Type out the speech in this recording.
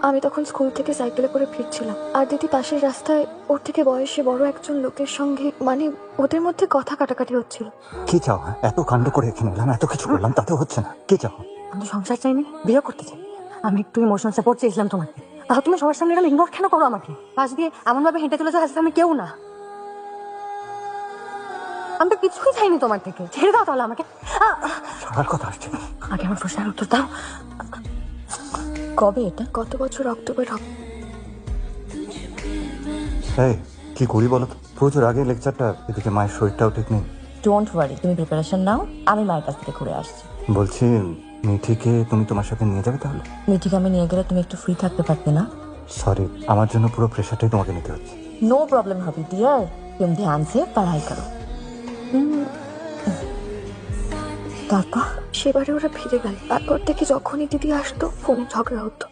আমি তখন স্কুল থেকে সাইকেলে করে ফিরছিলাম, আর দিদি পাশের রাস্তায় ওর থেকে বয়সে বড় একজন লোকের সঙ্গে, মানে ওদের মধ্যে কথা কাটাকাটি হচ্ছিল। কি চাও? এত কাণ্ড করে এখানে এলাম, এত কিছু করলাম, তাতে হচ্ছে না। কি চাও? আমি তো সংসার চাইনি, বিয়ে করতে চাই। আমি একটু ইমোশনাল সাপোর্ট চেয়েছিলাম তোমাকে, তাহলে তুমি সবার সামনে এরকম ইগনোর কেন করো আমাকে? পাশ দিয়ে এমন ভাবে হেঁটে চলেছো আজকে আমি কেউ না। আমি তো কিছুই চাইনি তোমার থেকে, ছেড়ে দাও তাহলে আমাকে। ছাড়ার কথা আসছে। আগে আমার প্রশ্নের উত্তর দাও, কবে এটা? গত বছর অক্টোবর হবে। এই কি করি বলো তো? প্রচুর আগে লেকচারটা, এদিকে মায়ের শরীরটাও ঠিক নেই। ডোন্ট ওয়ারি, তুমি প্রিপারেশন নাও, আমি মায়ের কাছ থেকে ঘুরে আসছি। বলছি, মিঠিকে তুমি তোমার সাথে নিয়ে যাবে তাহলে? মিঠিকে আমি নিয়ে গেলে তুমি একটু ফ্রি থাকতে পারতে না? সরি, আমার জন্য পুরো প্রেশারটাই তোমাকে নিতে হচ্ছে। नो प्रॉब्लम हबी डियर, तुम ध्यान से पढ़ाई करो। তারপর সেবারে ওরা ফিরে গেল। তারপর থেকে যখনই দিদি আসতো ফোনে ঝগড়া হতো।